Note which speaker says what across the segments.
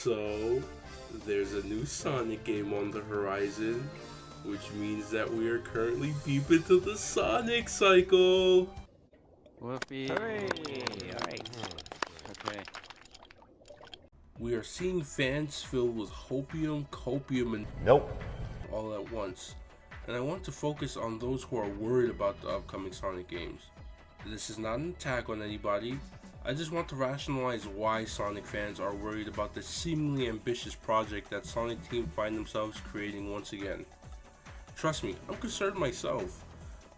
Speaker 1: So, there's a new Sonic game on the horizon, which means that we are currently deep into the Sonic cycle.
Speaker 2: Whoopee. Hooray! Alright. Okay.
Speaker 1: We are seeing fans filled with hopium, copium, and all at once. And I want to focus on those who are worried about the upcoming Sonic games. This is not an attack on anybody. I just want to rationalize why Sonic fans are worried about this seemingly ambitious project that Sonic Team find themselves creating once again. Trust me, I'm concerned myself.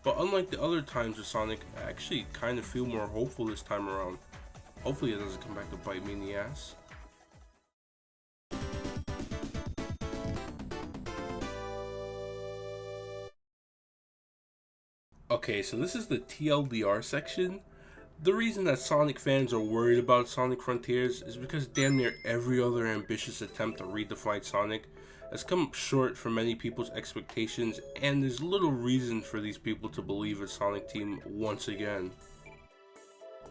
Speaker 1: But unlike the other times with Sonic, I actually kind of feel more hopeful this time around. Hopefully it doesn't come back to bite me in the ass. Okay, so this is the TLDR section. The reason that Sonic fans are worried about Sonic Frontiers is because damn near every other ambitious attempt to redefine Sonic has come up short for many people's expectations, and there's little reason for these people to believe in Sonic Team once again.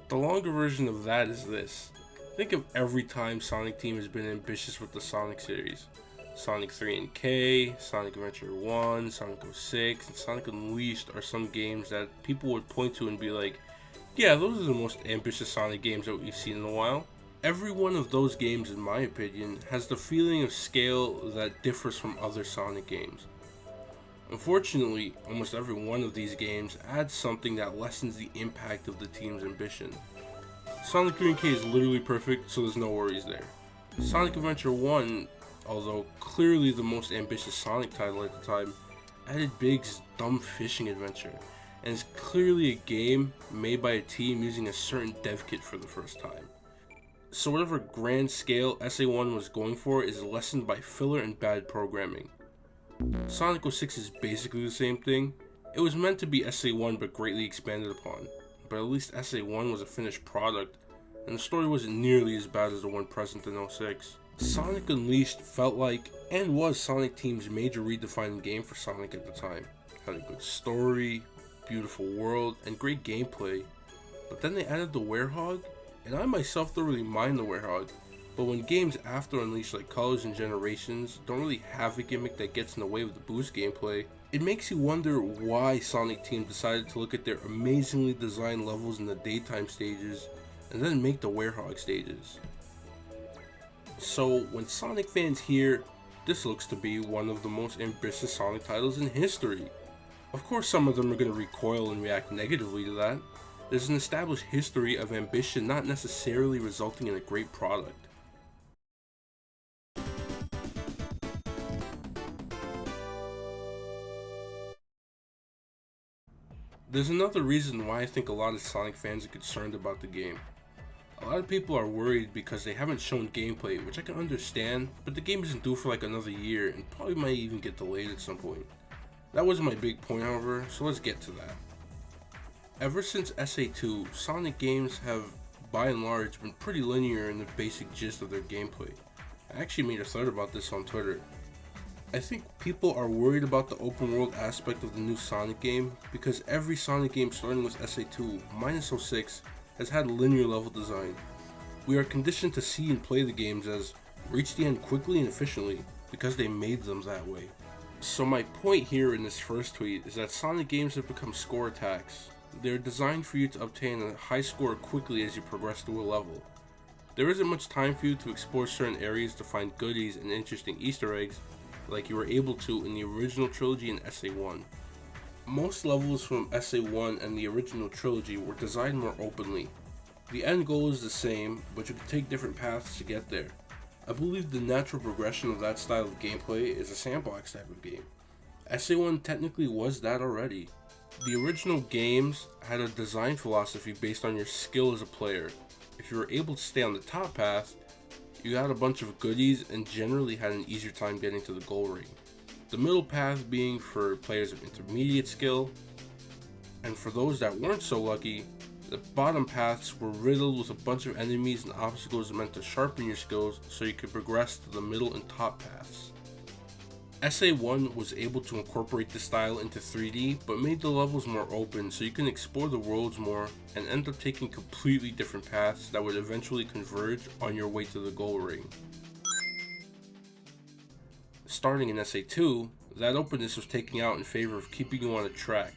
Speaker 1: The longer version of that is this. Think of every time Sonic Team has been ambitious with the Sonic series. Sonic 3 and K, Sonic Adventure 1, Sonic 06, and Sonic Unleashed are some games that people would point to and be like, yeah, those are the most ambitious Sonic games that we've seen in a while. Every one of those games, in my opinion, has the feeling of scale that differs from other Sonic games. Unfortunately, almost every one of these games adds something that lessens the impact of the team's ambition. Sonic 3 and K is literally perfect, so there's no worries there. Sonic Adventure 1, although clearly the most ambitious Sonic title at the time, added Big's dumb fishing adventure, and is clearly a game made by a team using a certain dev kit for the first time. So whatever grand scale SA1 was going for is lessened by filler and bad programming. Sonic 06 is basically the same thing. It was meant to be SA1 but greatly expanded upon, but at least SA1 was a finished product, and the story wasn't nearly as bad as the one present in 06. Sonic Unleashed felt like, and was, Sonic Team's major redefining game for Sonic at the time. Had a good story, beautiful world, and great gameplay, but then they added the Werehog, and I myself don't really mind the Werehog, but when games after Unleashed like Colors and Generations don't really have a gimmick that gets in the way of the boost gameplay, it makes you wonder why Sonic Team decided to look at their amazingly designed levels in the daytime stages and then make the Werehog stages. So when Sonic fans hear, this looks to be one of the most ambitious Sonic titles in history, of course some of them are going to recoil and react negatively to that. There's an established history of ambition not necessarily resulting in a great product. There's another reason why I think a lot of Sonic fans are concerned about the game. A lot of people are worried because they haven't shown gameplay, which I can understand, but the game isn't due for like another year and probably might even get delayed at some point. That wasn't my big point, however, so let's get to that. Ever since SA2, Sonic games have, by and large, been pretty linear in the basic gist of their gameplay. I actually made a thread about this on Twitter. I think people are worried about the open world aspect of the new Sonic game because every Sonic game starting with SA2, minus 06, has had linear level design. We are conditioned to see and play the games as reach the end quickly and efficiently because they made them that way. So my point here in this first tweet is that Sonic games have become score attacks. They're designed for you to obtain a high score quickly as you progress through a level. There isn't much time for you to explore certain areas to find goodies and interesting Easter eggs like you were able to in the original trilogy and SA1. Most levels from SA1 and the original trilogy were designed more openly. The end goal is the same, but you can take different paths to get there. I believe the natural progression of that style of gameplay is a sandbox type of game. SA1 technically was that already. The original games had a design philosophy based on your skill as a player. If you were able to stay on the top path, you got a bunch of goodies and generally had an easier time getting to the goal ring. The middle path being for players of intermediate skill, and for those that weren't so lucky, the bottom paths were riddled with a bunch of enemies and obstacles meant to sharpen your skills so you could progress to the middle and top paths. SA1 was able to incorporate this style into 3D, but made the levels more open so you can explore the worlds more and end up taking completely different paths that would eventually converge on your way to the goal ring. starting in SA2, that openness was taken out in favor of keeping you on a track.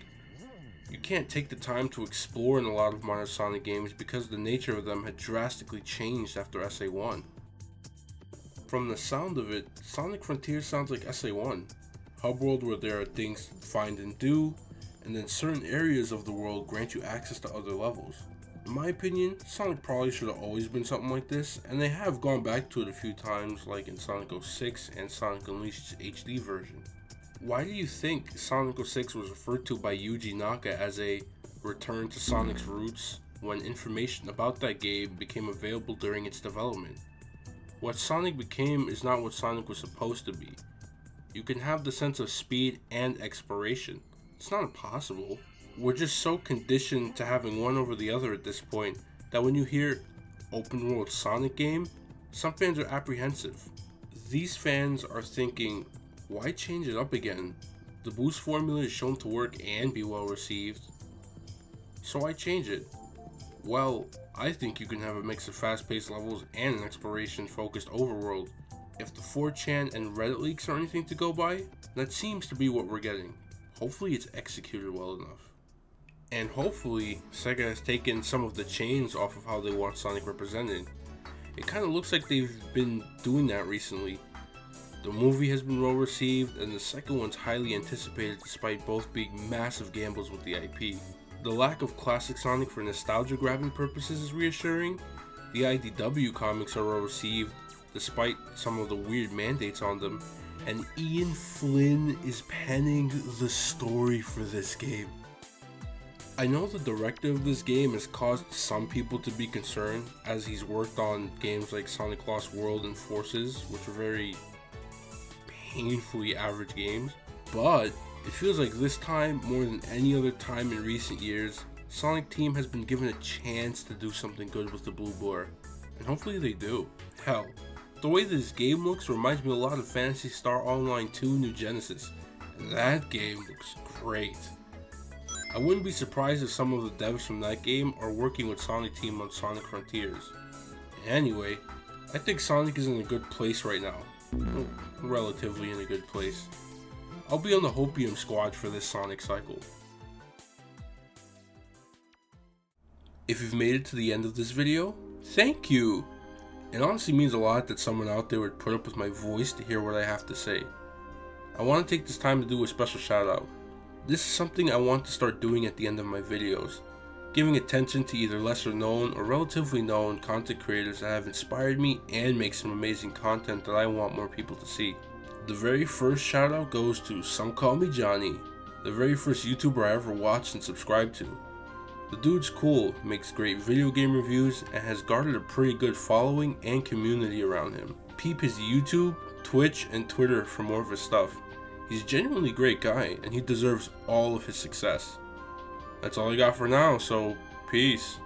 Speaker 1: You can't take the time to explore in a lot of modern Sonic games because the nature of them had drastically changed after SA1. From the sound of it, Sonic Frontiers sounds like SA1. Hub world where there are things to find and do, and then certain areas of the world grant you access to other levels. In my opinion, Sonic probably should have always been something like this, and they have gone back to it a few times, like in Sonic 06 and Sonic Unleashed's HD version. Why do you think Sonic 06 was referred to by Yuji Naka as a return to Sonic's roots when information about that game became available during its development? What Sonic became is not what Sonic was supposed to be. You can have the sense of speed and exploration. It's not impossible. We're just so conditioned to having one over the other at this point that when you hear open world Sonic game, some fans are apprehensive. These fans are thinking, why change it up again? The boost formula is shown to work and be well received. So why change it? Well, I think you can have a mix of fast-paced levels and an exploration-focused overworld. If the 4chan and Reddit leaks are anything to go by, that seems to be what we're getting. Hopefully it's executed well enough. And hopefully, Sega has taken some of the chains off of how they want Sonic represented. It kind of looks like they've been doing that recently. The movie has been well received, and the second one's highly anticipated despite both being massive gambles with the IP. The lack of classic Sonic for nostalgia grabbing purposes is reassuring. The IDW comics are well received despite some of the weird mandates on them, and Ian Flynn is penning the story for this game. I know the director of this game has caused some people to be concerned, as he's worked on games like Sonic Lost World and Forces, which are very painfully average games, but it feels like this time, more than any other time in recent years, Sonic Team has been given a chance to do something good with the Blue Boar, and hopefully they do. Hell, the way this game looks reminds me a lot of Phantasy Star Online 2 New Genesis, and that game looks great. I wouldn't be surprised if some of the devs from that game are working with Sonic Team on Sonic Frontiers. Anyway, I think Sonic is in a good place right now. Well, relatively in a good place. I'll be on the Hopium squad for this Sonic cycle. If you've made it to the end of this video, thank you! It honestly means a lot that someone out there would put up with my voice to hear what I have to say. I want to take this time to do a special shout out. This is something I want to start doing at the end of my videos, giving attention to either lesser known or relatively known content creators that have inspired me and make some amazing content that I want more people to see. The very first shout out goes to Some Call Me Johnny, the very first YouTuber I ever watched and subscribed to. The dude's cool, makes great video game reviews, and has garnered a pretty good following and community around him. Peep his YouTube, Twitch, and Twitter for more of his stuff. He's a genuinely great guy, and he deserves all of his success. That's all I got for now, so peace.